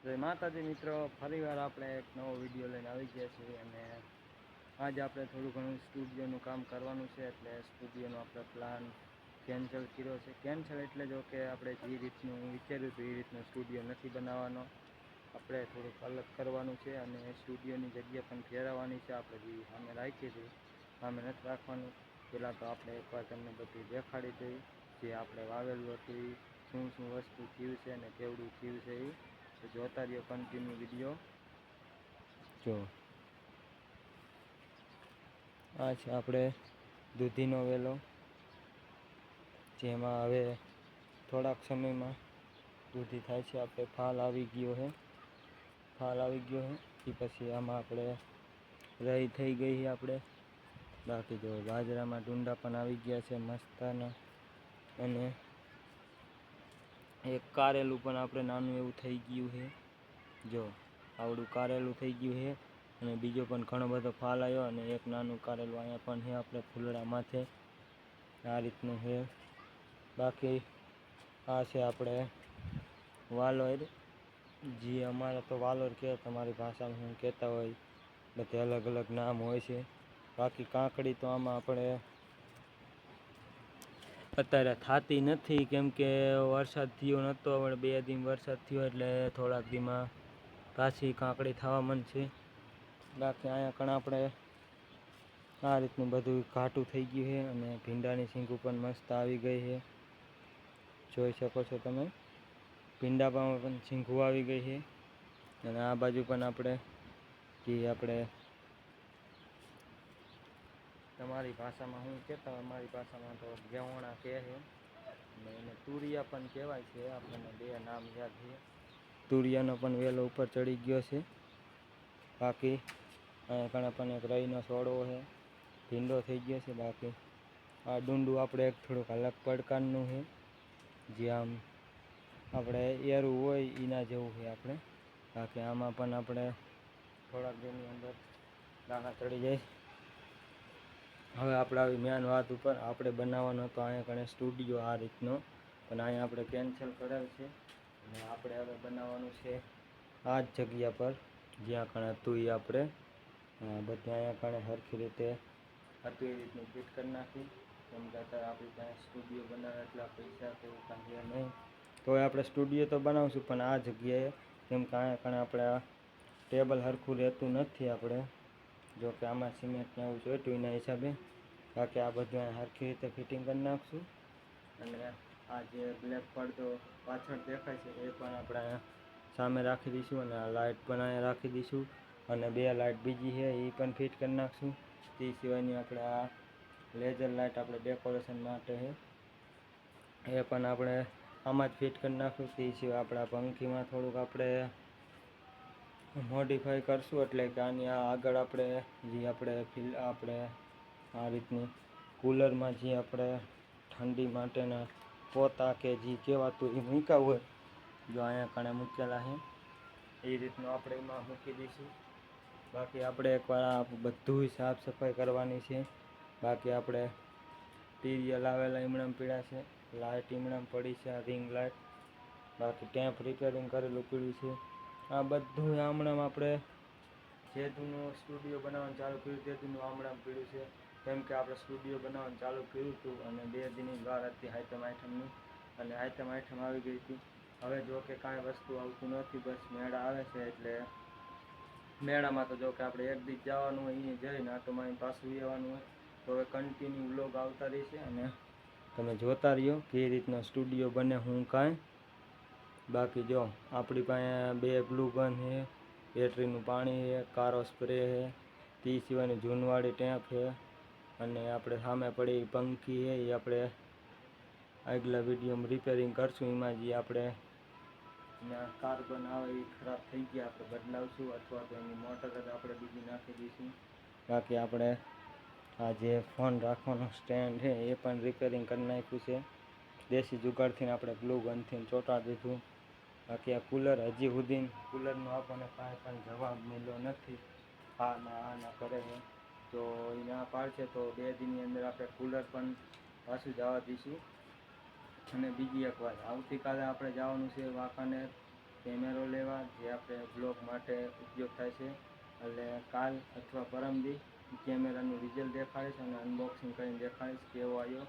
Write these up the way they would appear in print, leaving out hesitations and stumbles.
જય માતાજી મિત્રો, ફરીવાર આપણે એક નવો વિડીયો લઈને આવી ગયા છીએ અને આજે આપણે થોડું ઘણું સ્ટુડિયોનું કામ કરવાનું છે. એટલે સ્ટુડિયોનો આપણે પ્લાન કેન્સલ કર્યો છે. કેન્સલ એટલે જો કે આપણે જે રીતનું વિચાર્યું હતું એ રીતનો સ્ટુડિયો નથી બનાવવાનો. આપણે થોડુંક અલગ કરવાનું છે અને સ્ટુડિયોની જગ્યા પણ ફેરવવાની છે. આપણે જે સામે રાખી હતી સામે નથી રાખવાનું. પહેલાં તો આપણે એકવાર તમને બધું દેખાડી દઈએ જે આપણે વાવેલું હતું એ શું શું વસ્તુ થયું છે અને કેવડું થયું છે એ તો જોતા રહ્યો કન્ટિન્યુ વિડીયો. જો આ છે આપણે દૂધીનો વેલો, જેમાં હવે થોડાક સમયમાં દૂધી થાય છે. આપણે ફાલ આવી ગયો છે એ પછી આમાં આપણે રહી થઈ ગઈ છે. આપણે બાકી જો બાજરામાં ડુંડા પણ આવી ગયા છે મસ્તાના, અને એક કારેલું પણ આપણે નાનું એવું થઈ ગયું છે. જો આવડું કારેલું થઈ ગયું છે અને બીજો પણ ઘણો બધો ફાલ આવ્યો અને એક નાનું કારેલું અહીંયા પણ છે આપણે ફૂલડા માથે. આ રીતનું છે. બાકી આ છે આપણે વાલોર, જે અમારે તો વાલોર કહે, તમારી ભાષામાં શું કહેતા હોય બધે અલગ અલગ નામ હોય છે. બાકી કાંકડી તો આમાં આપણે અત્યારે થતી નથી, કેમ કે વરસાદ થયો નહોતો. હવે 2 દિન વરસાદ થયો એટલે થોડાક દીમાં પાછી કાંકડી થવા માંડશે. બાકી અહીંયા કણ આપણે આ રીતનું બધું ઘાટું થઈ ગયું છે અને ભીંડાની સિંગું પણ મસ્ત આવી ગઈ છે. જોઈ શકો છો તમે, ભીંડામાં પણ સિંગું આવી ગઈ છે. અને આ બાજુ પણ આપણે તમારી ભાષામાં શું કહેતા હોય, અમારી ભાષામાં તો ગેવણા કહે છે અને એને તુરિયા પણ કહેવાય છે. આપણને 2 નામ યાદ છે. તુરિયાનો પણ વેલો ઉપર ચડી ગયો છે. બાકી અહીંયા કણે પણ એક રઈનો છોડવો છે, ભીંડો થઈ ગયો છે. બાકી આ ડુંડું આપણે એક થોડુંક અલગ પડકારનું છે, જે આમ આપણે એરું હોય એના જેવું છે આપણે. બાકી આમાં પણ આપણે થોડાક દિનની અંદર દાણા ચડી જાય. હવે આપણે આવી મેન વાત ઉપર, આપણે બનાવવાનો હતો અહીંયા કણે સ્ટુડિયો આ રીતનો, પણ અહીંયા આપણે કેન્સલ કરેલ છે અને આપણે હવે બનાવવાનું છે આ જ જગ્યા પર જ્યાં કણે હતું એ આપણે બધે અહીંયા કણે સરખી રીતે હતું એ રીતનું ફિટ કરી નાખી. કેમ કે અત્યારે આપણી પાસે સ્ટુડિયો બનાવે એટલા પૈસા કે એવું કાંઈ છે નહીં. તો આપણે સ્ટુડિયો તો બનાવશું પણ આ જગ્યાએ, કેમ કે અહીંયા કણે આપણે આ ટેબલ સરખું રહેતું નથી. આપણે જો કે આમાં સિમેન્ટને એવું જોઈતું એના હિસાબે. બાકી આ બધું અહીં સરખી રીતે ફિટિંગ કરી નાખશું. અને આ જે બ્લેક પડદો પાછળ દેખાય છે એ પણ આપણે અહીંયા સામે રાખી દઈશું અને આ લાઇટ પણ અહીંયા રાખી દઈશું. અને 2 લાઇટ બીજી છે એ પણ ફિટ કરી નાખશું. તે સિવાયની આપણે આ લેઝર લાઇટ આપણે ડેકોરેશન માટે છે એ પણ આપણે આમાં જ ફિટ કરી નાખશું. તે સિવાય આપણા પંખીમાં થોડુંક આપણે મોડિફાઈ કરશું, એટલે કે આની આગળ આપણે આપણે આ રીતની કૂલરમાં જે આપણે ઠંડી માટેના પોતા કે જે કહેવાતું એ મૂક્યા હોય, જો અહીંયા કણે મૂકેલા છે એ રીતનું આપણે એમાં મૂકી દઈશું. બાકી આપણે એકવાર આ બધું સાફ સફાઈ કરવાની છે. બાકી આપણે ટીરિયા લાવેલા ઈમણામ પીળા છે, લાઇટ ઈમણામ પડી છે, આ રિંગ લાઇટ. બાકી ટેમ્પ રિપેરિંગ કરેલું પીળું છે. આ બધું હમણાં આપણે જે જૂનું સ્ટુડિયો બનાવવાનું ચાલુ કર્યું તે જૂનું હમણાં પીળું છે. કેમ કે આપણે સ્ટુડિયો બનાવવાનું ચાલુ કર્યું હતું અને 2 દિનની વાર હતી આઈટમ અને આઈટમ આવી ગઈ હતી. હવે જો કે કાંઈ વસ્તુ આવતું નથી, બસ મેળા આવે છે. એટલે મેળામાં તો જો કે આપણે એક દિવસ જવાનું હોય, અહીંયા જઈને આટોમાં પાછું આવવાનું હોય. તો હવે કન્ટિન્યુ વ્લોગ આવતા રહેશે અને તમે જોતા રહ્યો કે રીતનો સ્ટુડિયો બને હું કાંઈ. બાકી જો આપણી પાસે 2 ગ્લુ ગન છે, બેટરીનું પાણી છે, કારો સ્પ્રે છે, તે સિવાયની જૂનવાળી ટેપ છે અને આપણે સામે પડી પંખી છે એ આપણે આગલા વિડીયોમાં રિપેરિંગ કરશું. એમાં જે આપણે કાર્બન આવે એ ખરાબ થઈ ગયા આપણે બદલાવશું, અથવા તો એની મોટર જ આપણે બીજી નાખી દઈશું. બાકી આપણે આ જે ફોન રાખવાનું સ્ટેન્ડ છે એ પણ રિપેરિંગ કરી નાખ્યું છે. દેશી જુગાડથી આપણે ગ્લુ ગનથી ચોંટાડી દીધું. બાકી આ કૂલર હજી સુધી કૂલરનો આપણને કાંઈ પણ જવાબ મળ્યો નથી. હા ના કરે છે તો એ ના પાડશે તો 2 દિનની અંદર આપણે કૂલર પણ પાછું જવા દઈશું. અને બીજી એક વાત, આવતીકાલે આપણે જવાનું છે વાંકાનેર કેમેરો લેવા કેમેરા જે આપણે બ્લોગ માટે ઉપયોગ થાય છે. એટલે કાલ અથવા પરમદી કેમેરાનું રિઝલ્ટ દેખાડીશ અને અનબોક્સિંગ કરીને દેખાડીશ કેવો આવ્યો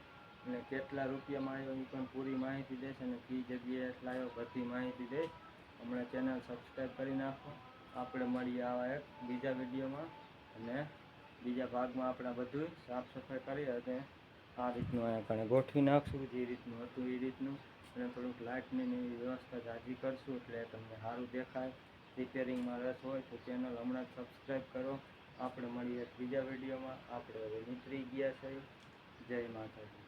અને કેટલા રૂપિયામાં આવ્યો એ પણ પૂરી માહિતી દઈશ અને કઈ જગ્યાએ લાવ્યો બધી માહિતી દઈશ. હમણાં ચેનલ સબસ્ક્રાઈબ કરી નાખો. આપણે મળીએ આવા એક બીજા વિડીયોમાં અને બીજા ભાગમાં આપણે બધું સાફ સફાઈ કરી અને આ રીતનું અહીંયા કણે ગોઠવી નાખશું જે રીતનું હતું એ રીતનું અને થોડુંક લાઇટની એવી વ્યવસ્થા જાજી કરશું એટલે તમને સારું દેખાય. રિપેરિંગમાં રસ હોય તો ચેનલ હમણાં જ સબસ્ક્રાઈબ કરો. આપણે મળીએ ત્રીજા વિડીયોમાં. આપણે હવે નીકળી ગયા છે. જય માતાજી.